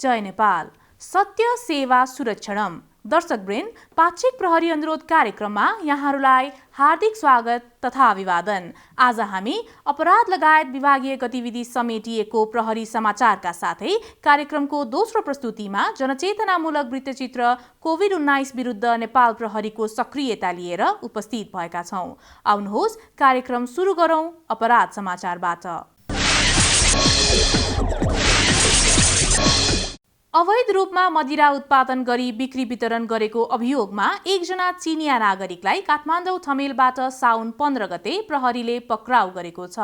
जय नेपाल। सत्य सेवा सुरक्षणम। दर्शकवृन्द, पाक्षिक प्रहरी अनुरोध कार्यक्रममा यहाँहरूलाई हार्दिक स्वागत तथा अभिवादन। आज हामी अपराध लगायत विभागीय गतिविधि समेटिएको प्रहरी समाचारका साथै कार्यक्रमको दोस्रो प्रस्तुतिमा जनचेतनामूलक वृत्तचित्र कोभिड-19 विरुद्ध नेपाल प्रहरीको सक्रियता लिएर उपस्थित भएका छौं। आउनुहोस् कार्यक्रम सुरु गरौं अपराध समाचारबाट। अवैध रूपमा मदिरा उत्पादन गरी बिक्री वितरण गरेको अभियोगमा एकजना चीनिया नागरिकलाई काठमाडौँ ठमेलबाट साउन 15 गते प्रहरीले पक्राउ गरेको छ।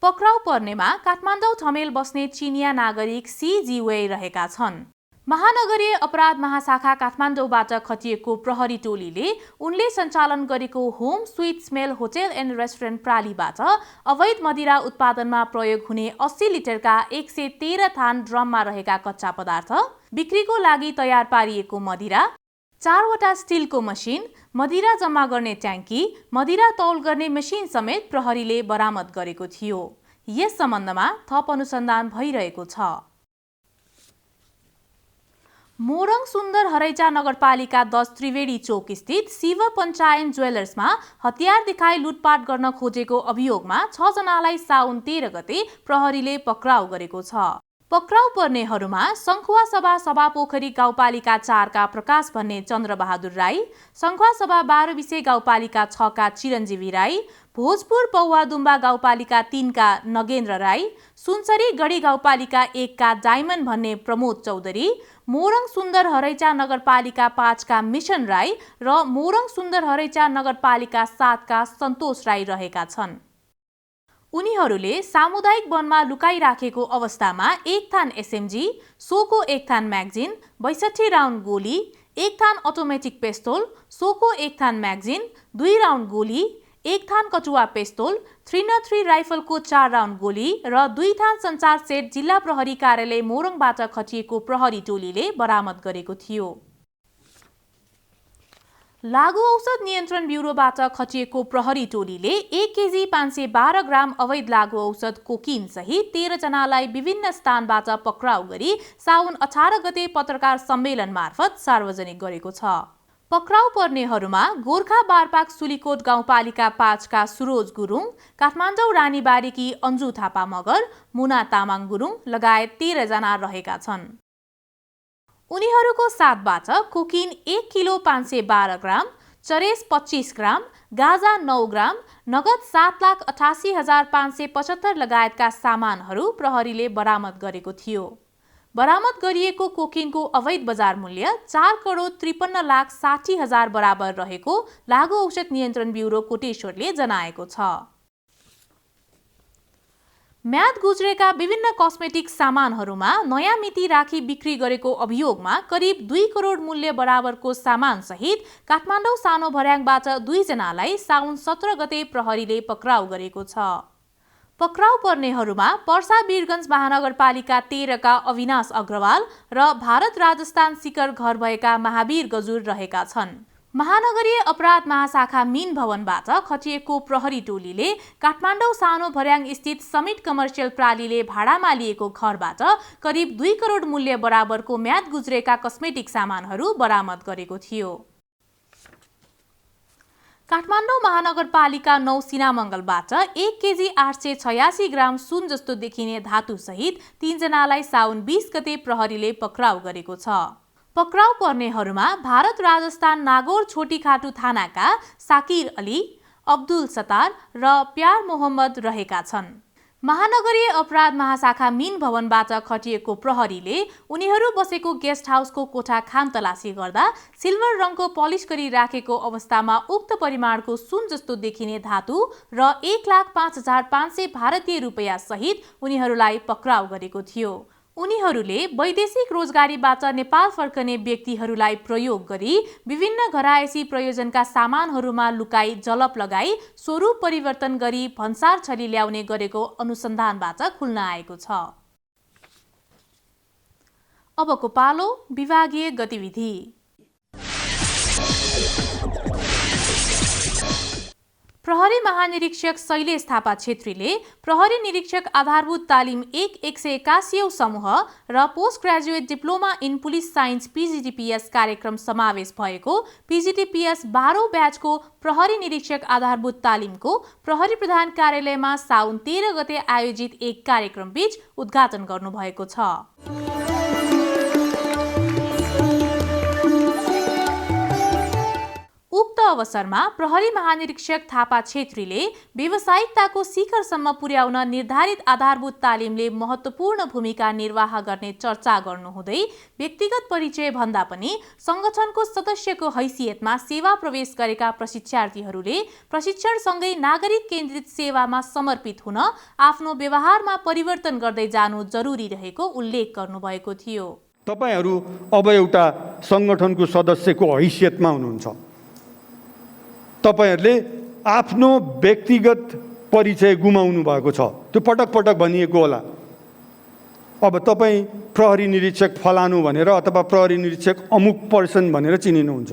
पक्राउ पर्नेमा काठमाडौँ ठमेल बस्ने चीनिया नागरिक सी जिवे रहेका छन्। महानगरीय अपराध महाशाखा काठमाडौँबाट खटिएको प्रहरी टोलीले उनले सञ्चालन गरेको home sweet smell hotel and restaurant प्रालीबाट अवैध मदिरा उत्पादनमा प्रयोग हुने 80 लिटरका 113 थान ड्रममा रहेका कच्चा पदार्थ, बिक्रीको लागि तयार पारिएको मदिरा, 4वटा स्टिलको मसिन, मदिरा जम्मा गर्ने ट्याङ्की, मदिरा तौल गर्ने मसिन समेत प्रहरीले बरामद गरेको थियो। यस सम्बन्धमा थप अनुसन्धान भइरहेको छ। मोरङ सुन्दर हरैचा नगरपालिका 10 त्रिवेणी चोक स्थित शिव पञ्चायन ज्वेलर्समा हतियार देखाई लुटपाट गर्न खोजेको अभियोगमा 6 जनालाई साउन 13 गते प्रहरीले पक्राउ गरेको छ। पक्राउ पर्नेहरूमा सङ्खुवा सभा सभापोखरी गाउँपालिका 4 का प्रकाश भन्ने चन्द्रबहादुर राई, सङ्खुवा सभा 12 विषय गाउँपालिका 6 का चिरञ्जीवी राई, भोजपुर पौवादुम्बा गाउँपालिका 3 का नगेन्द्र राई, सुनसरी गढी गाउँपालिका 1 का डायमन्ड भन्ने प्रमोद चौधरी, मोरङ सुन्दर हरैचा नगरपालिका 5 का मिशन राई र मोरङ सुन्दर हरैचा नगरपालिका 7 का सन्तोष राई रहेका छन्। उनीहरूले सामुदायिक वनमा लुकाइराखेको अवस्थामा 1 थान एसएमजी, सोको 1 थान म्यागजिन, 62 राउन्ड गोली, 1 थान अटोमेटिक पेस्तोल, सोको 1 थान म्यागजिन, 2 राउन्ड गोली, 1 थान कटुवा पेस्तोल, 303 राइफलको 4 राउन्ड गोली र 2 थान सञ्चार सेट जिल्ला प्रहरी कार्यालय मोरङबाट खटिएको प्रहरी टोलीले बरामद गरेको थियो। लागु औषध नियन्त्रण ब्युरोबाट खटिएको प्रहरी टोलीले 1 केजी 512 ग्राम अवैध लागु औषध कोकिन सहित 13 जनालाई विभिन्न स्थानबाट पक्राउ गरी साउन 18 गते पत्रकार सम्मेलन मार्फत सार्वजनिक गरेको छ। पक्राउ पर्नेहरूमा गोर्खा बारपाक सुलीकोट गाउँपालिका 5 का सुरोज गुरुङ, काठमाडौँ रानीबारीकी अन्जु थापा मगर, मुना तामाङ गुरुङ लगायत 13 जना रहेका छन्। उनीहरूको साथबाट कोकिन 1 किलो 512 ग्राम, चरेस 25 ग्राम, गाजा 9 ग्राम, नगद 7,88,575 लगायतका सामानहरू प्रहरीले बरामद गरेको थियो। बरामद गरिएको कोकिनको अवैध बजार मूल्य 4,53,60,000 बराबर रहेको लागु औषध नियन्त्रण ब्युरो कोटेश्वरले जनाएको छ। म्याद गुज्रेका विभिन्न कस्मेटिक सामानहरूमा नयाँ मिति राखी बिक्री गरेको अभियोगमा करिब 2 करोड मूल्य बराबरको सामान सहित काठमाडौँ सानो भर्याङबाट 2 जनालाई साउन 17 गते प्रहरीले पक्राउ गरेको छ। पक्राउ पर्नेहरूमा पर्सा वीरगञ्ज महानगरपालिका 13 का अविनाश अग्रवाल र भारत राजस्थान सिकर घर भएका महावीर गजुर रहेका छन्। महानगरीय अपराध महाशाखा मीन भवनबाट खटिएको प्रहरी टोलीले काठमाडौँ सानो भर्याङ स्थित समिट कमर्सियल प्रालीले भाडामा लिएको घरबाट करिब 2 करोड मूल्य बराबरको म्याद गुज्रेका कस्मेटिक सामानहरू बरामद गरेको थियो। काठमाडौँ महानगरपालिका 9 सिनामङ्गलबाट 1 केजी 886 ग्राम सुन जस्तो देखिने धातु सहित 3 जनालाई साउन 20 गते प्रहरीले पक्राउ गरेको छ। पक्राउ पर्नेहरूमा भारत राजस्थान नागौर छोटीखाटु थानाका साकिर अली, अब्दुल सत्तार र प्यार मोहम्मद रहेका छन्। महानगरीय अपराध महाशाखा मीन भवनबाट खटिएको प्रहरीले उनीहरू बसेको गेस्ट हाउसको कोठा खानतलासी गर्दा सिल्भर रङको पलिस गरी राखेको अवस्थामा उक्त परिमाणको सुन जस्तो देखिने धातु र 1,05,500 भारतीय रुपैयाँ सहित उनीहरूलाई पक्राउ गरेको थियो। उनीहरूले वैदेशिक रोजगारीबाट नेपाल फर्कने व्यक्तिहरूलाई प्रयोग गरी विभिन्न घरायसी प्रयोजनका सामानहरूमा लुकाई जलप लगाई स्वरूप परिवर्तन गरी भन्सार छली ल्याउने गरेको अनुसन्धानबाट खुल्न आएको छ। अबको पालो विभागीय गतिविधि। प्रहरी महानिरीक्षक शैलेश थापा छेत्रीले प्रहरी निरीक्षक आधारभूत तालिम 181 समूह र post graduate diploma in police science PGTPS कार्यक्रम समावेश भएको PGTPS 12औं ब्याचको प्रहरी निरीक्षक आधारभूत तालिमको प्रहरी प्रधान कार्यालयमा साउन 13 गते आयोजित एक कार्यक्रम बीच उद्घाटन गर्नुभएको छ। उक्त अवसरमा प्रहरी महानिरीक्षक थापा छेत्रीले व्यावसायिकताको शिखरसम्म पुर्याउन निर्धारित आधारभूत तालिमले महत्त्वपूर्ण भूमिका निर्वाह गर्ने चर्चा गर्नुहुँदै व्यक्तिगत परिचय भन्दा पनि संगठनको सदस्यको हैसियतमा सेवा प्रवेश गरेका प्रशिक्षार्थीहरूले प्रशिक्षणसँगै नागरिक केन्द्रित सेवामा समर्पित हुन आफ्नो व्यवहारमा परिवर्तन गर्दै जानु जरुरी रहेको उल्लेख गर्नुभएको थियो। तपाईहरू अब एउटा संगठनको सदस्यको हैसियतमा हुनुहुन्छ। तपाईहरूले आफ्नो व्यक्तिगत परिचय गुमाउनु भएको छ। त्यो पटक पटक भनिएको होला। अब तपाईँ प्रहरी निरीक्षक फलानु भनेर अथवा प्रहरी निरीक्षक अमुक पर्सन भनेर चिनिनुहुन्छ।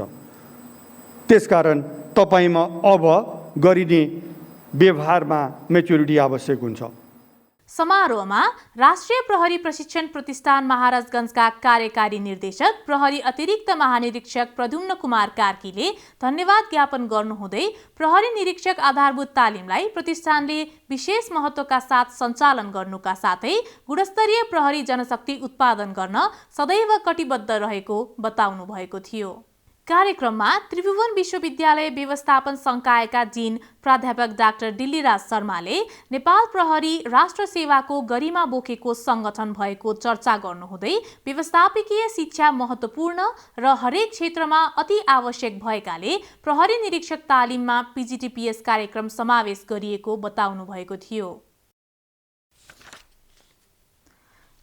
त्यसकारण तपाईँमा अब गरिने व्यवहारमा मेच्युरिटी आवश्यक हुन्छ। समारोहमा राष्ट्रिय प्रहरी प्रशिक्षण प्रतिष्ठान महाराजगञ्जका कार्यकारी निर्देशक प्रहरी अतिरिक्त महानिरीक्षक प्रद्युम्न कुमार कार्कीले धन्यवाद ज्ञापन गर्नुहुँदै प्रहरी निरीक्षक आधारभूत तालिमलाई प्रतिष्ठानले विशेष महत्त्वका साथ सञ्चालन गर्नुका साथै गुणस्तरीय प्रहरी जनशक्ति उत्पादन गर्न सदैव कटिबद्ध रहेको बताउनु भएको थियो। कार्यक्रममा त्रिभुवन विश्वविद्यालय व्यवस्थापन संकायका डीन प्राध्यापक डाक्टर दिल्लीराज शर्माले नेपाल प्रहरी राष्ट्र सेवाको गरिमा बोकेको संगठन भएको चर्चा गर्नुहुँदै व्यवस्थापकीय शिक्षा महत्त्वपूर्ण र हरेक क्षेत्रमा अति आवश्यक भएकाले प्रहरी निरीक्षक तालिममा PGTPS कार्यक्रम समावेश गरिएको बताउनु भएको थियो।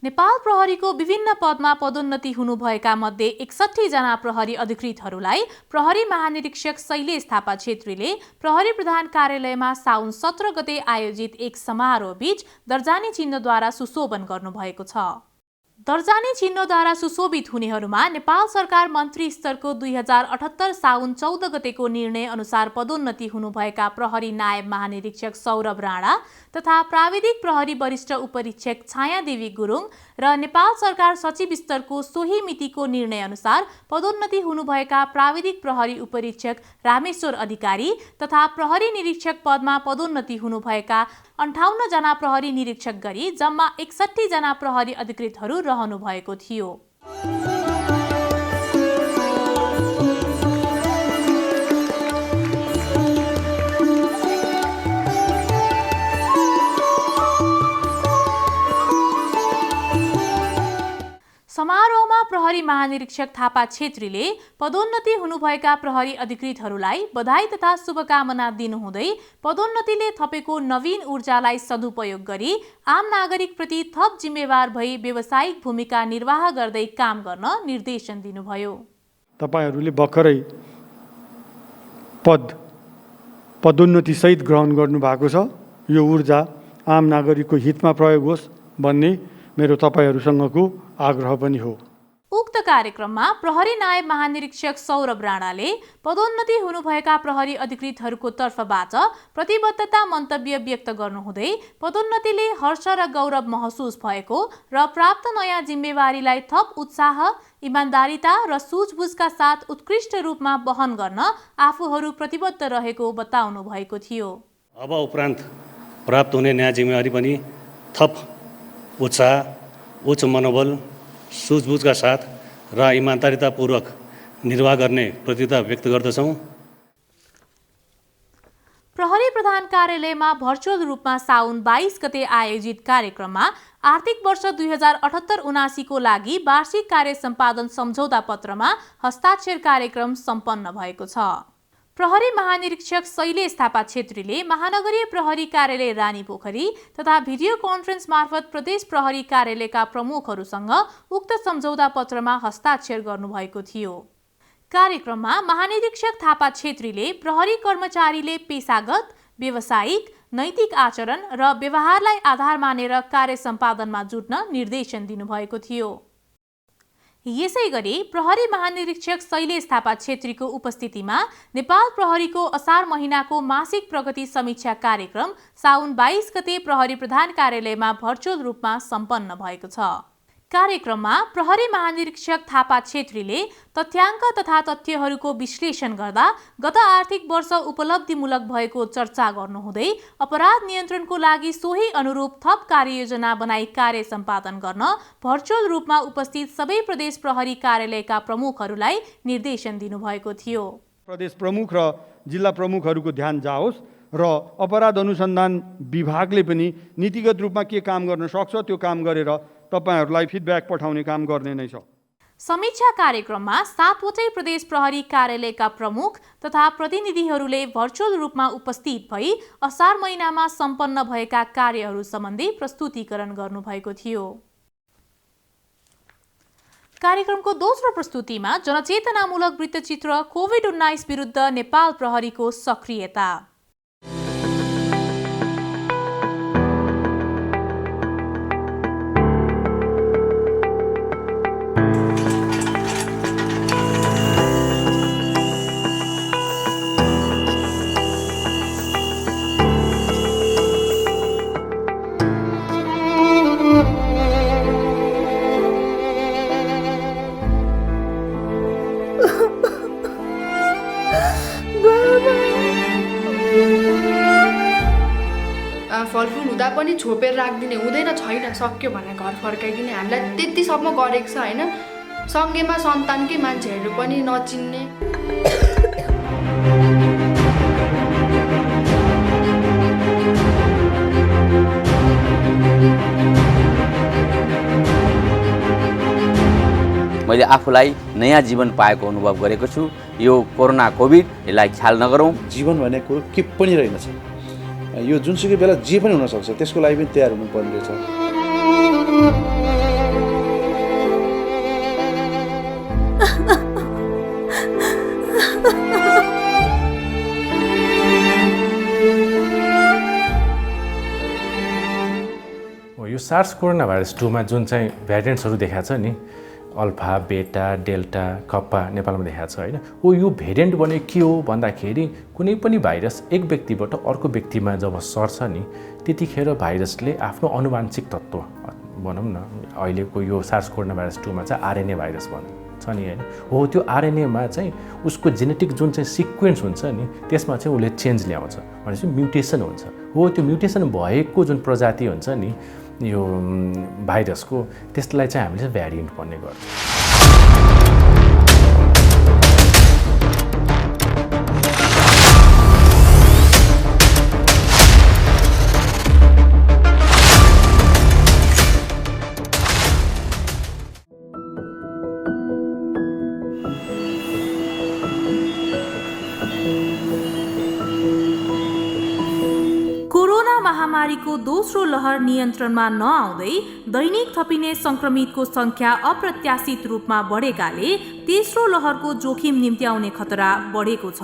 नेपाल प्रहरीको विभिन्न पदमा पदोन्नति हुनुभएका मध्ये 61 जना प्रहरी अधिकृतहरूलाई प्रहरी महानिरीक्षक शैलेश थापा छेत्रीले प्रहरी प्रधान कार्यालयमा साउन 17 गते आयोजित एक समारोह बीच दर्जानी चिन्हद्वारा सुशोभन गर्नुभएको छ। दर्जानी चिन्हद्वारा सुशोभित हुनेहरूमा नेपाल सरकार मन्त्री स्तरको 2078 साउन 14 गतेको निर्णय अनुसार पदोन्नति हुनुभएका प्रहरी नायब महानिरीक्षक सौरभ राणा तथा प्राविधिक प्रहरी वरिष्ठ उपरीक्षक छायादेवी गुरुङ र नेपाल सरकार सचिव स्तरको सोही मितिको निर्णय अनुसार पदोन्नति हुनुभएका प्राविधिक प्रहरी उपरीक्षक रामेश्वर अधिकारी तथा प्रहरी निरीक्षक पदमा पदोन्नति हुनुभएका 58 जना प्रहरी निरीक्षक गरी जम्मा 61 जना प्रहरी अधिकृतहरू रहनु भएको थियो। समारोहमा प्रहरी महानिरीक्षक थापा छेत्रीले पदोन्नति हुनुभएका प्रहरी अधिकृतहरूलाई बधाई तथा शुभकामना दिनुहुँदै पदोन्नतिले थपेको नवीन ऊर्जालाई सदुपयोग गरी आम नागरिकप्रति थप जिम्मेवार भई व्यावसायिक भूमिका निर्वाह गर्दै काम गर्न निर्देशन दिनुभयो। तपाईहरूले भर्खरै पदोन्नति सहित ग्रहण गर्नुभएको छ। यो ऊर्जा आम नागरिकको हितमा प्रयोग होस् भन्ने मेरो तपाईहरूसँगको आग्रह पनि हो। उक्त कार्यक्रममा प्रहरी नायब महानिरीक्षक सौरभ राणाले पदोन्नति हुनुभएका प्रहरी अधिकृतहरूको तर्फबाट प्रतिबद्धता मन्तव्य व्यक्त गर्नुहुँदै पदोन्नतिले हर्ष र गौरव महसुस भएको र प्राप्त नयाँ जिम्मेवारीलाई थप उत्साह, इमान्दारिता र सुझबुझका साथ उत्कृष्ट रूपमा वहन गर्न आफूहरू प्रतिबद्ध रहेको बताउनु भएको थियो। अब उपरान्त प्राप्त हुने नयाँ जिम्मेवारी पनि थप उत्साह, उच्च मनोबल, सुझबुझका साथ र इमान्दारितापूर्वक निर्वाह गर्ने प्रतिबद्धता व्यक्त गर्दछौँ। प्रहरी प्रधान कार्यालयमा भर्चुअल रूपमा साउन 22 गते आयोजित कार्यक्रममा आर्थिक वर्ष 2078-79 को लागि वार्षिक कार्य सम्पादन सम्झौता पत्रमा हस्ताक्षर कार्यक्रम सम्पन्न भएको छ। प्रहरी महानिरीक्षक शैलेश थापा छेत्रीले महानगरीय प्रहरी कार्यालय रानीपोखरी तथा भिडियो कन्फरेन्स मार्फत प्रदेश प्रहरी कार्यालयका प्रमुखहरूसँग उक्त सम्झौता पत्रमा हस्ताक्षर गर्नुभएको थियो। कार्यक्रममा महानिरीक्षक थापा छेत्रीले प्रहरी कर्मचारीले पेशागत, व्यावसायिक, नैतिक आचरण र व्यवहारलाई आधार मानेर कार्य सम्पादनमा जुट्न निर्देशन दिनुभएको थियो। यसै गरी प्रहरी महानिरीक्षक शैलेश थापा छेत्रीको उपस्थितिमा नेपाल प्रहरीको असार महिनाको मासिक प्रगति समीक्षा कार्यक्रम साउन 22 गते प्रहरी प्रधान कार्यालयमा भर्चुअल रूपमा सम्पन्न भएको छ। कार्यक्रममा प्रहरी महानिरीक्षक थापा छेत्रीले तथ्याङ्क तथा तथ्यहरूको विश्लेषण गर्दा गत आर्थिक वर्ष उपलब्धिमूलक भएको चर्चा गर्नुहुँदै अपराध नियन्त्रणको लागि सोही अनुरूप थप कार्ययोजना बनाई कार्य सम्पादन गर्न भर्चुअल रूपमा उपस्थित सबै प्रदेश प्रहरी कार्यालयका प्रमुखहरूलाई निर्देशन दिनुभएको थियो। प्रदेश प्रमुख र जिल्ला प्रमुखहरूको ध्यान जाओस् र अपराध अनुसन्धान विभागले पनि नीतिगत रूपमा के काम गर्न सक्छ त्यो काम गरेर तपाईहरूलाई फिडब्याक पठाउने काम गर्ने नै छ। समीक्षा कार्यक्रममा 7वटै प्रदेश प्रहरी कार्यालयका प्रमुख तथा प्रतिनिधिहरूले भर्चुअल रूपमा उपस्थित भई असार महिनामा सम्पन्न भएका कार्यहरू सम्बन्धी प्रस्तुतीकरण गर्नुभएको थियो। कार्यक्रमको दोस्रो प्रस्तुतिमा जनचेतनामूलक वृत्तचित्र कोभिड-19 विरुद्ध नेपाल प्रहरीको सक्रियता। फलफुल हुँदा पनि छोपेर राखिदिने हुँदैन, छैन सक्यो भने घर फर्काइदिने। हामीलाई त्यतिसम्म गरेको छ होइन। सँगैमा सन्तानकै मान्छेहरू पनि नचिन्ने। मैले आफूलाई नयाँ जीवन पाएको अनुभव गरेको छु। यो कोरोना कोभिड यसलाई ख्याल नगरौँ। जीवन भनेको के पनि रहेनछ। यो जुनसुकै बेला जे पनि हुनसक्छ, त्यसको लागि पनि तयार हुनुपर्ने रहेछ। यो सार्स कोरोना भाइरस 2 मा जुन चाहिँ भ्यारिएन्ट्सहरू देखाएको छ नि, अल्फा, बेटा, डेल्टा, कप्पा नेपालमा देखाएको छ होइन। यो भेरिएन्ट भनेको के हो भन्दाखेरि कुनै पनि भाइरस एक व्यक्तिबाट अर्को व्यक्तिमा जब सर्छ नि, त्यतिखेर भाइरसले आफ्नो अनुवांशिक तत्त्व भनौँ न, अहिलेको यो सार्स कोरोना भाइरस 2 मा चाहिँ आरएनए भाइरस भन्छ नि होइन। हो त्यो आरएनएमा चाहिँ उसको जेनेटिक जुन चाहिँ सिक्वेन्स हुन्छ नि, त्यसमा चाहिँ उसले चेन्ज ल्याउँछ, भनेपछि म्युटेसन हुन्छ। हो त्यो म्युटेसन भएको जुन प्रजाति हुन्छ नि यो भाइरसको, त्यसलाई चाहिँ हामीले भ्यारिएन्ट भन्ने गर्छौँ। महामारीको दोस्रो लहर नियन्त्रणमा नआउँदै दैनिक थपिने संक्रमितको संख्या अप्रत्याशित रूपमा बढेकाले तेस्रो लहरको जोखिम निम्त्याउने खतरा बढेको छ।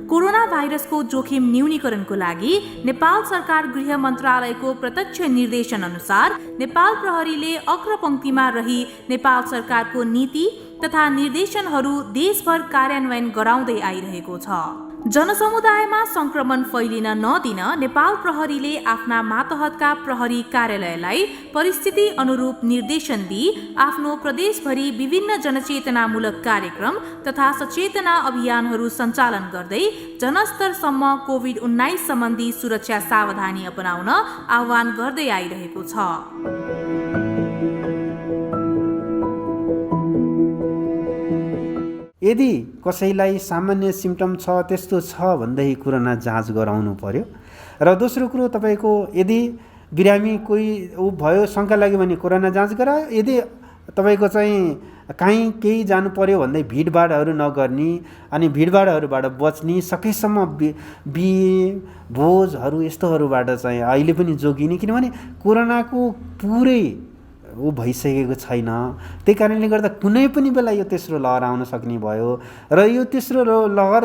कोरोना भाइरसको जोखिम न्यूनीकरणको लागि नेपाल सरकार गृह मन्त्रालयको प्रत्यक्ष निर्देशन अनुसार नेपाल प्रहरीले अग्रपंक्तिमा रही नेपाल सरकारको नीति तथा निर्देशनहरू देशभर कार्यान्वयन गराउँदै आइरहेको छ। जनसमुदायमा संक्रमण फैलिन नदिन नेपाल प्रहरीले आफ्ना मातहतका प्रहरी कार्यालयलाई परिस्थिति अनुरूप निर्देशन दिई आफ्नो प्रदेशभरि विभिन्न जनचेतनामूलक कार्यक्रम तथा सचेतना अभियानहरू सञ्चालन गर्दै जनस्तरसम्म कोभिड-19 सम्बन्धी सुरक्षा सावधानी अपनाउन आह्वान गर्दै आइरहेको छ। यदि कसैलाई सामान्य सिम्टम छ, त्यस्तो छ भनेदेखि कोरोना जाँच गराउनु पर्यो। र दोस्रो कुरो, तपाईँको यदि बिरामी कोही भयो, शङ्का लाग्यो भने कोरोना जाँच गरायो। यदि तपाईँको चाहिँ काहीँ केही जानु पर्यो भन्दै भिडभाडहरू नगर्ने अनि भिडभाडहरूबाट बच्ने, सकेसम्म बिहे भोजहरू यस्तोहरूबाट चाहिँ अहिले पनि जोगिने, किनभने कोरोनाको पुरै भइसकेको छैन। त्यही कारणले गर्दा कुनै पनि बेला यो तेस्रो लहर आउन सक्ने भयो। र यो तेस्रो लहर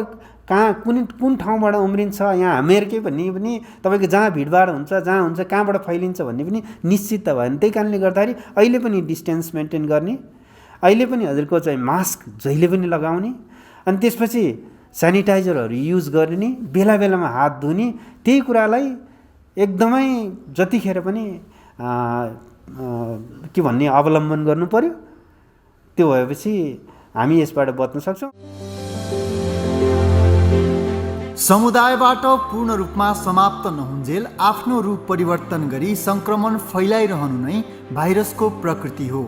कुन ठाउँबाट उम्रिन्छ, यहाँ हामीहरूकै भन्ने पनि तपाईँको जहाँ भिडभाड हुन्छ, जहाँ हुन्छ, कहाँबाट फैलिन्छ भन्ने पनि निश्चित त भएन। त्यही कारणले गर्दाखेरि अहिले पनि डिस्टेन्स मेन्टेन गर्ने अहिले पनि हजुरको चाहिँ मास्क जहिले पनि लगाउने अनि त्यसपछि सेनिटाइजरहरू युज गर्ने, बेला बेलामा हात धुने, त्यही कुरालाई एकदमै जतिखेर पनि के भन्ने अवलम्बन गर्नु पर्यो। त्यो भएपछि हामी यसबाट बच्न सक्छौँ। समुदायबाट पूर्ण रूपमा समाप्त नहुन्जेल आफ्नो रूप परिवर्तन गरी सङ्क्रमण फैलाइरहनु नै भाइरसको प्रकृति हो।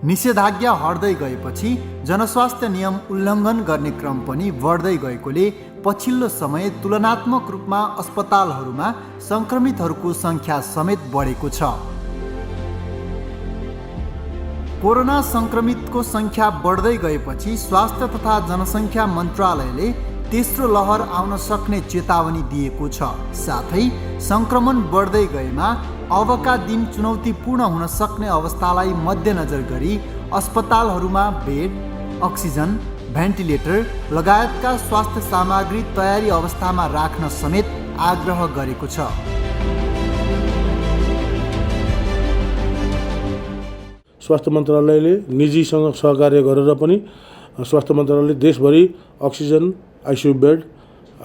निषेधाज्ञा हट्दै गएपछि जनस्वास्थ्य नियम उल्लङ्घन गर्ने क्रम पनि बढ्दै गएकोले पछिल्लो समय तुलनात्मक रूपमा अस्पतालहरूमा सङ्क्रमितहरूको सङ्ख्या समेत बढेको छ। कोरोना सङ्क्रमितको सङ्ख्या बढ्दै गएपछि स्वास्थ्य तथा जनसङ्ख्या मन्त्रालयले तेस्रो लहर आउन सक्ने चेतावनी दिएको छ। साथै सङ्क्रमण बढ्दै गएमा अबका दिन चुनौतीपूर्ण हुन सक्ने अवस्थालाई मध्यनजर गरी अस्पतालहरूमा बेड, अक्सिजन, भेन्टिलेटर लगायतका स्वास्थ्य सामग्री तयारी अवस्थामा राख्न समेत आग्रह गरेको छ। स्वास्थ्य मन्त्रालयले निजीसँग सहकार्य गरेर पनि स्वास्थ्य मन्त्रालयले देशभरि अक्सिजन, आइसियु बेड,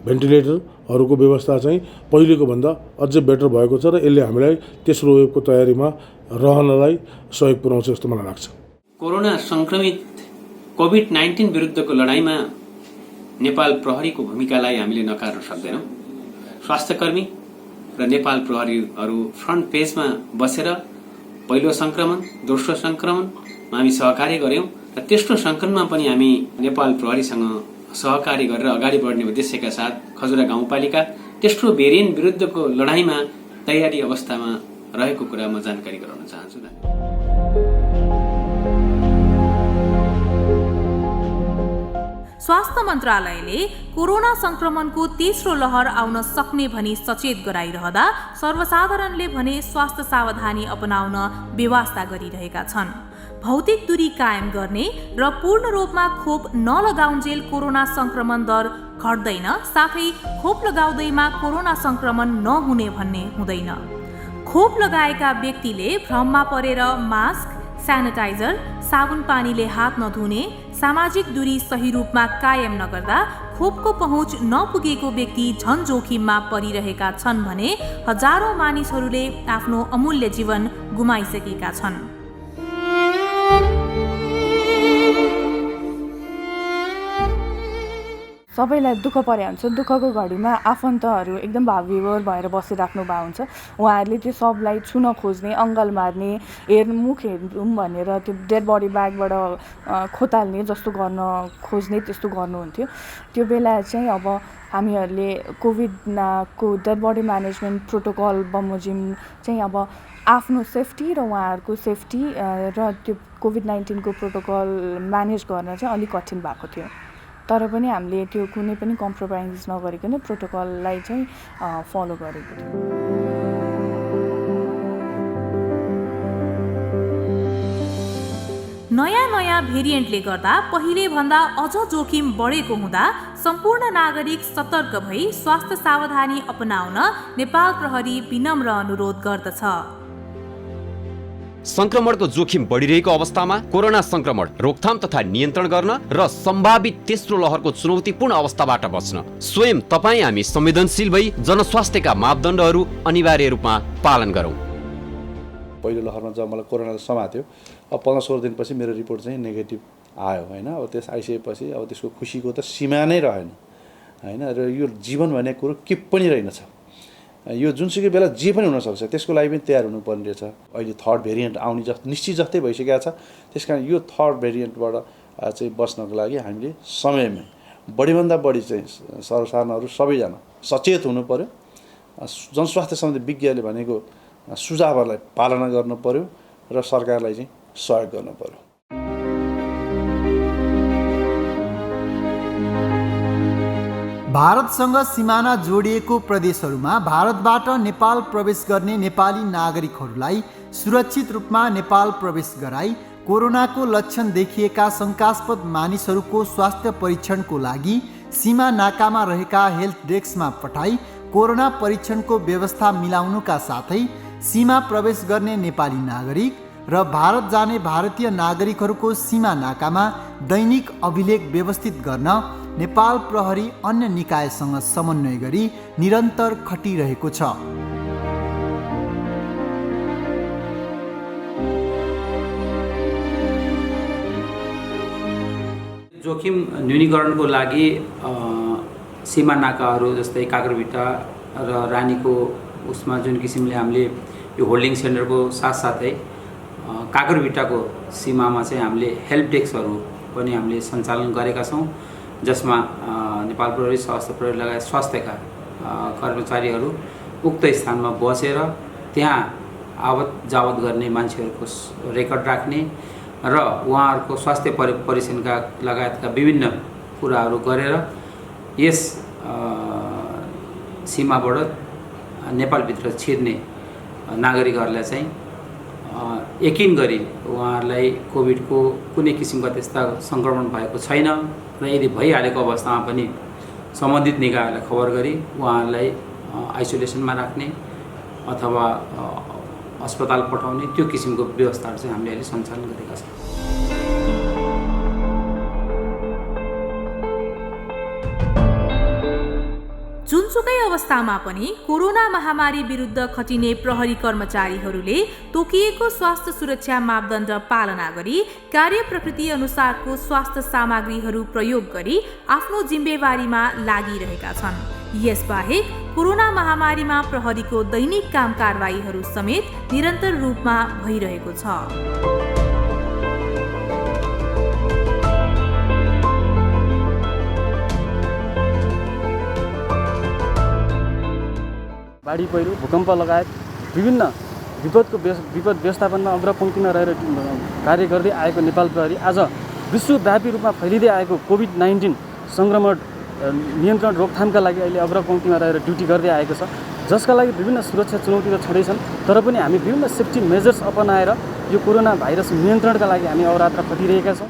भेन्टिलेटरहरूको व्यवस्था चाहिँ पहिलेको भन्दा अझै बेटर भएको छ र यसले हामीलाई तेस्रो वेभको तयारीमा रहनलाई सहयोग पुर्याउँछ जस्तो मलाई लाग्छ। कोरोना सङ्क्रमित कोभिड-19 विरुद्धको लडाईँमा नेपाल प्रहरीको भूमिकालाई हामीले नकार्न सक्दैनौँ। स्वास्थ्यकर्मी र नेपाल प्रहरीहरू फ्रन्ट पेजमा बसेर पहिलो सङ्क्रमण, दोस्रो सङ्क्रमणमा हामी सहकार्य गर्यौँ र तेस्रो सङ्क्रमणमा पनि हामी नेपाल प्रहरीसँग सहकारी गरेर अगाडि बढ्ने उद्देश्यका साथ खजुरा गाउँपालिका तेस्रो भेरिएन्ट विरुद्धको लडाईँमा तयारी अवस्थामा रहेको कुरा म जानकारी गराउन चाहन्छु। स्वास्थ्य मन्त्रालयले कोरोना संक्रमणको तेस्रो लहर आउन सक्ने भनी सचेत गराइरहँदा सर्वसाधारणले भने स्वास्थ्य सावधानी अपनाउन व्यवस्था गरिरहेका छन्। भौतिक दूरी कायम गर्ने र पूर्ण रूपमा खोप नलगाउन्जेल कोरोना संक्रमण दर घट्दैन, साथै खोप लगाउँदैमा कोरोना संक्रमण नहुने भन्ने हुँदैन। खोप लगाएका व्यक्तिले भ्रममा परेर मास्क, सेनिटाइजर, साबुन पानीले हात नधुने, सामाजिक दूरी सही रूपमा कायम नगर्दा खोपको पहुँच नपुगेको व्यक्ति झन जोखिममा परिरहेका छन् भने हजारौं मानिसहरूले आफ्नो अमूल्य जीवन गुमाइसकेका छन्। सबैलाई दुःख परे हुन्छ। दुःखको घडीमा आफन्तहरू एकदम भावविभोर भएर बसिराख्नु भएको हुन्छ। उहाँहरूले त्यो सबलाई छुन खोज्ने, अङ्गल मार्ने, मुख हेरौँ भनेर त्यो डेड बडी ब्यागबाट खोताल्ने जस्तो गर्न खोज्ने, त्यस्तो गर्नुहुन्थ्यो। त्यो बेला चाहिँ अब हामीहरूले कोभिडको डेड बडी म्यानेजमेन्ट प्रोटोकल बमोजिम चाहिँ अब आफ्नो सेफ्टी र उहाँहरूको सेफ्टी र त्यो कोभिड-19 को प्रोटोकल म्यानेज गर्न चाहिँ अलिक कठिन भएको थियो। तर पनि हामीले त्यो कुनै पनि कम्प्रोमाइज नगरिकन प्रोटोकललाई चाहिँ फलो गरेको थियो। नयाँ भेरिएन्टले गर्दा पहिले भन्दा अझ जोखिम बढेको हुँदा सम्पूर्ण नागरिक सतर्क भई स्वास्थ्य सावधानी अपनाउन नेपाल प्रहरी विनम्र अनुरोध गर्दछ। संक्रमणको जोखिम बढिरहेको अवस्थामा कोरोना संक्रमण रोकथाम तथा नियन्त्रण गर्न र सम्भावित तेस्रो लहरको चुनौतीपूर्ण अवस्थाबाट बच्न स्वयं तपाईँ हामी संवेदनशील भई जनस्वास्थ्यका मापदण्डहरू अनिवार्य रूपमा पालन गरौँ। पहिलो लहरमा जब मलाई कोरोनाले समात्यो, अब 15-16 दिनपछि मेरो रिपोर्ट चाहिँ नेगेटिभ आयो होइन। अब त्यस आइसकेपछि अब त्यसको खुसीको त सीमा नै रहेन होइन। र यो जीवन भन्ने कुरो के पनि रहेनछ। यो जुनसुकै बेला जे पनि हुनसक्छ, त्यसको लागि पनि तयार हुनुपर्ने रहेछ। अहिले थर्ड भेरिएन्ट आउने निश्चित जस्तै भइसकेको छ। त्यस कारण यो थर्ड भेरिएन्टबाट चाहिँ बच्नको लागि हामीले समयमै बढीभन्दा बढी चाहिँ सर्वसाधारणहरू सबैजना सचेत हुनु पर्यो। जनस्वास्थ्य सम्बन्धी विज्ञले भनेको सुझावहरूलाई पालना गर्नु पर्यो र सरकारलाई चाहिँ सहयोग गर्नु पर्यो। भारतसँग सिमाना जोडिएको प्रदेशहरूमा भारतबाट नेपाल प्रवेश गर्ने नेपाली नागरिकहरूलाई सुरक्षित रूपमा नेपाल प्रवेश गराई कोरोनाको लक्षण देखिएका शङ्कास्पद मानिसहरूको स्वास्थ्य परीक्षणको लागि सीमा नाकामा रहेका हेल्थ डेस्कमा पठाई कोरोना परीक्षणको व्यवस्था मिलाउनुका साथै सीमा प्रवेश गर्ने नेपाली नागरिक र भारत जाने भारतीय नागरिकहरूको सीमा नाकामा दैनिक अभिलेख व्यवस्थित गर्न नेपाल प्रहरी अन्य निकायसँग समन्वय गरी निरन्तर खटिरहेको छ। जोखिम न्यूनीकरणको लागि सीमा नाकाहरू जस्तै काँक्राभिट्टा र रानीको उसमा जुन किसिमले हामीले यो होल्डिङ सेन्टरको साथसाथै काँक्राभिट्टाको सीमामा चाहिँ हामीले हेल्प डेस्कहरू पनि हामीले सञ्चालन गरेका छौँ, जसमा नेपाल प्रहरी, सशस्त्र प्रहरी लगायत स्वास्थ्यका कर्मचारीहरू उक्त स्थानमा बसेर त्यहाँ आवत जावत गर्ने मान्छेहरूको रेकर्ड राख्ने र उहाँहरूको स्वास्थ्य परीक्षणका लगायतका विभिन्न कुराहरू गरेर यस सीमाबाट नेपालभित्र छिर्ने नागरिकहरूलाई चाहिँ यकिन गरी उहाँहरूलाई कोभिडको कुनै किसिमका त्यस्ता सङ्क्रमण भएको छैन र यदि भइहालेको अवस्थामा पनि सम्बन्धित निकायलाई खबर गरी उहाँहरूलाई आइसोलेसनमा राख्ने अथवा अस्पताल पठाउने त्यो किसिमको व्यवस्थाहरू चाहिँ हामीले अहिले सञ्चालन गरेका छौँ। जुनसुकै अवस्थामा पनि कोरोना महामारी विरुद्ध खटिने प्रहरी कर्मचारीहरूले तोकिएको स्वास्थ्य सुरक्षा मापदण्ड पालना गरी कार्य प्रकृति अनुसारको स्वास्थ्य सामग्रीहरू प्रयोग गरी आफ्नो जिम्मेवारीमा लागिरहेका छन्। यसबाहेक कोरोना महामारीमा प्रहरीको दैनिक काम कारबाहीहरू समेत निरन्तर रूपमा भइरहेको छ। बाढी पहिरो, भूकम्प लगायत विभिन्न विपद व्यवस्थापनमा अग्रपङ्क्तिमा रहेर कार्य गर्दै आएको नेपाल प्रहरी आज विश्वव्यापी रूपमा फैलिँदै आएको कोभिड-19 सङ्क्रमण नियन्त्रण रोकथामका लागि अहिले अग्रपङ्क्तिमा रहेर ड्युटी गर्दै आएको छ, जसका लागि विभिन्न सुरक्षा चुनौती त छँदैछन्, तर पनि हामी विभिन्न सेफ्टी मेजर्स अपनाएर यो कोरोना भाइरस नियन्त्रणका लागि हामी अहोरात्र खटिरहेका छौँ।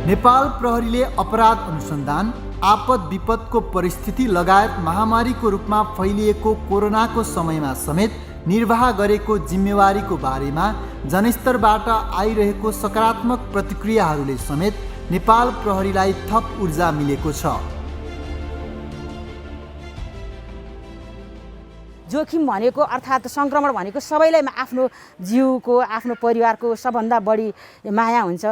नेपाल प्रहरीले अपराध अनुसन्धान, आपद विपदको परिस्थिति लगायत महामारीको रूपमा फैलिएको कोरोनाको समयमा समेत निर्वाह गरेको जिम्मेवारीको बारेमा जनस्तरबाट आइरहेको सकारात्मक प्रतिक्रियाहरूले समेत नेपाल प्रहरीलाई थप ऊर्जा मिलेको छ। जोखिम भनेको अर्थात् सङ्क्रमण भनेको सबैलाई आफ्नो जिउको, आफ्नो परिवारको सबभन्दा बढी माया हुन्छ।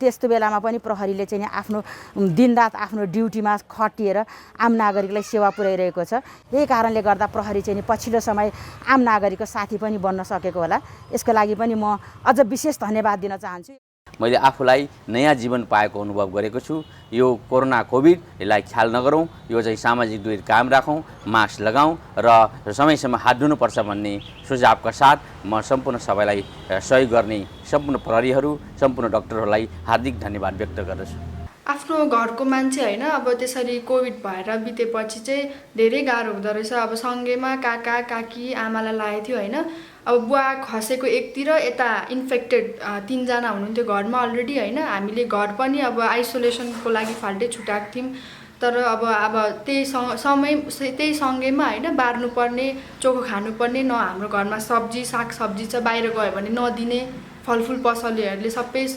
त्यस्तो बेलामा पनि प्रहरीले चाहिँ आफ्नो दिनरात आफ्नो ड्युटीमा खटिएर आम नागरिकलाई सेवा पुर्याइरहेको छ। यही कारणले गर्दा प्रहरी चाहिँ पछिल्लो समय आम नागरिकको साथी पनि बन्न सकेको होला। यसको लागि पनि म अझ विशेष धन्यवाद दिन चाहन्छु। मैले आफूलाई नयाँ जीवन पाएको अनुभव गरेको छु। यो कोरोना कोभिड यसलाई ख्याल नगरौँ, यो चाहिँ सामाजिक दूरी कायम राखौँ, मास्क लगाऊँ र समयसम्म हात धुनुपर्छ भन्ने सुझावका साथ म सम्पूर्ण सबैलाई सहयोग गर्ने सम्पूर्ण प्रहरीहरू, सम्पूर्ण डाक्टरहरूलाई हार्दिक धन्यवाद व्यक्त गर्दछु। आफ्नो घरको मान्छे होइन, अब त्यसरी कोभिड भएर बितेपछि चाहिँ धेरै गाह्रो हुँदो रहेछ। अब सँगैमा काका काकी आमालाई लागेको थियो होइन, अब बुवा खसेको एकतिर, यता इन्फेक्टेड 3 जना हुनुहुन्थ्यो घरमा अलरेडी होइन। हामीले घर पनि अब आइसोलेसनको लागि फाल्टै छुट्याएको थियौँ, तर अब त्यही सँगैमा होइन बार्नुपर्ने, चोखो खानुपर्ने, न हाम्रो घरमा सब्जी सागसब्जी छ बाहिर गयो भने नदिने, फलफुल पसलेहरूले सबै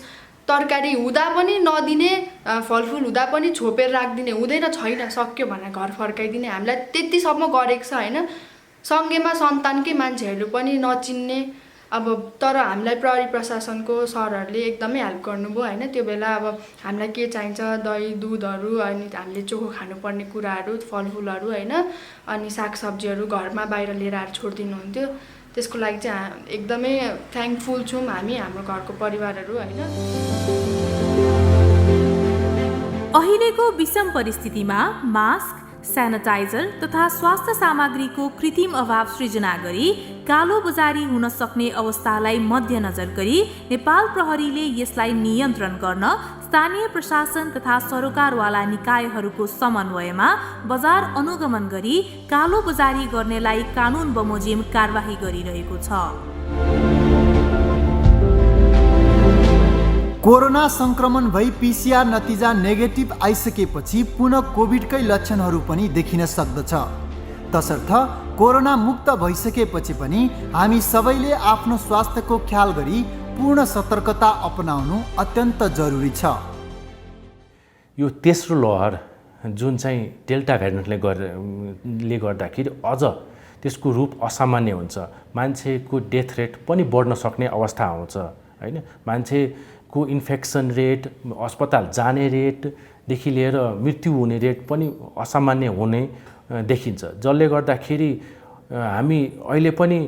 तरकारी हुँदा पनि नदिने, फलफुल हुँदा पनि छोपेर राखिदिने, हुँदैन छैन सक्यो भने घर फर्काइदिने, हामीलाई त्यतिसम्म गरेको छ होइन। सँगैमा सन्तानकै मान्छेहरू पनि नचिन्ने, अब तर हामीलाई प्रहरी प्रशासनको सरहरूले एकदमै हेल्प गर्नुभयो होइन। त्यो बेला अब हामीलाई के चाहिन्छ, दही दुधहरू, अनि हामीले चोखो खानुपर्ने कुराहरू, फलफुलहरू होइन, अनि सागसब्जीहरू घरमा बाहिर लिएर आएर छोडिदिनुहुन्थ्यो। त्यसको लागि चाहिँ एकदमै थ्याङ्कफुल छौँ हामी, हाम्रो घरको परिवारहरू होइन। अहिलेको विषम परिस्थितिमा मास्क, सेनिटाइजर तथा स्वास्थ्य सामग्रीको कृत्रिम अभाव सृजना गरी कालो बजारी हुन सक्ने अवस्थालाई मध्यनजर गरी नेपाल प्रहरीले यसलाई नियन्त्रण गर्न स्थानीय प्रशासन तथा सरोकारवाला निकायहरूको समन्वयमा बजार अनुगमन गरी कालो बजारी गर्नेलाई कानुन बमोजिम कारबाही गरिरहेको छ। कोरोना सङ्क्रमण भई पिसिआर नतिजा नेगेटिभ आइसकेपछि पुनः कोभिडकै लक्षणहरू पनि देखिन सक्दछ। तसर्थ कोरोना मुक्त भइसकेपछि पनि हामी सबैले आफ्नो स्वास्थ्यको ख्याल गरी पूर्ण सतर्कता अपनाउनु अत्यन्त जरुरी छ। यो तेस्रो लहर जुन चाहिँ डेल्टा भेरिएन्टले गर्दाखेरि अझ त्यसको रूप असामान्य हुन्छ, मान्छेको डेथ रेट पनि बढ्न सक्ने अवस्था आउँछ हैन। मान्छेको इन्फेक्सन रेट, अस्पताल जाने रेटदेखि लिएर मृत्यु हुने रेट पनि असामान्य हुने देखिन्छ, जसले गर्दाखेरि हामी अहिले पनि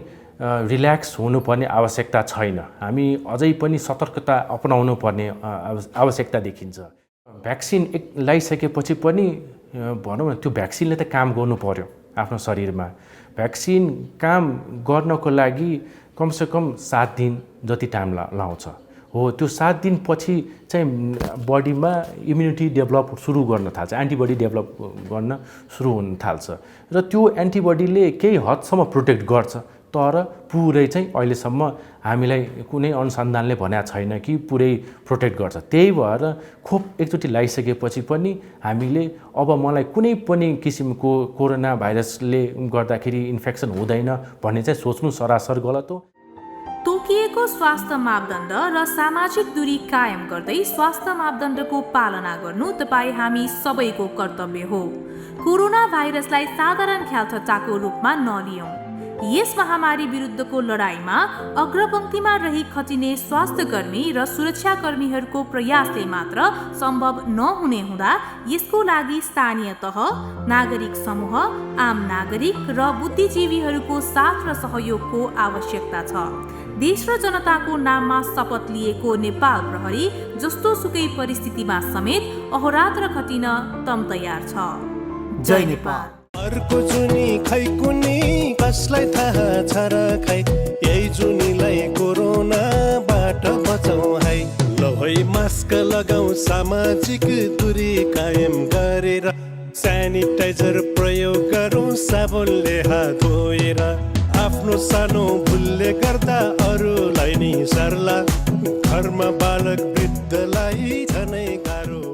रिल्याक्स हुनुपर्ने आवश्यकता छैन। हामी अझै पनि सतर्कता अपनाउनु पर्ने आवश्यकता देखिन्छ। भ्याक्सिन लगाइसकेपछि पनि भनौँ न त्यो भ्याक्सिनले त काम गर्नु पर्यो आफ्नो शरीरमा। भ्याक्सिन काम गर्नको लागि कमसेकम 7 दिन जति टाइम लाउँछ। हो, त्यो 7 दिनपछि चाहिँ बडीमा इम्युनिटी डेभलप सुरु गर्न थाल्छ, एन्टिबडी डेभलप गर्न सुरु हुन थाल्छ र त्यो एन्टिबडीले केही हदसम्म प्रोटेक्ट गर्छ, तर पुरै चाहिँ अहिलेसम्म हामीलाई कुनै अनुसन्धानले भनेको छैन कि पुरै प्रोटेक्ट गर्छ। त्यही भएर खोप एकचोटि लगाइसकेपछि पनि हामीले अब मलाई कुनै पनि किसिमको कोरोना भाइरसले गर्दाखेरि इन्फेक्सन हुँदैन भन्ने चाहिँ सोच्नु सरासर गलत हो। तोकिएको स्वास्थ्य मापदण्ड र सामाजिक दूरी कायम गर्दै स्वास्थ्य मापदण्डको पालना गर्नु तपाईँ हामी सबैको कर्तव्य हो। कोरोना भाइरसलाई साधारण ख्यालठट्टाको रूपमा नलियौं। यस महामारी विरुद्धको लडाईँमा अग्रपंक्तिमा रही खटिने स्वास्थ्यकर्मी र सुरक्षाकर्मीहरूको प्रयासले मात्र सम्भव नहुने हुँदा यसको लागि स्थानीय तह, नागरिक समूह, आम नागरिक र बुद्धिजीवीहरूको साथ र सहयोगको आवश्यकता छ। देश र जनताको नाममा शपथ लिएको नेपाल प्रहरी जस्तो सुकै परिस्थितिमा समेत अहोरात्र खटिन तम तयार छ। जय नेपाल। अर्को जुनी खै कुनी कसलाई थाहा छ र खै, यही जुनीलाई कोरोनाबाट बचाऊ है। ल है मास्क लगाऊ, सामाजिक दूरी कायम गरेर, सेनिटाइजर प्रयोग गरौँ, साबुनले हात धोएर। आफ्नो सानो भुलले गर्दा अरूलाई नि सर्ला, घरमा बालक वृद्धलाई झनै गाह्रो।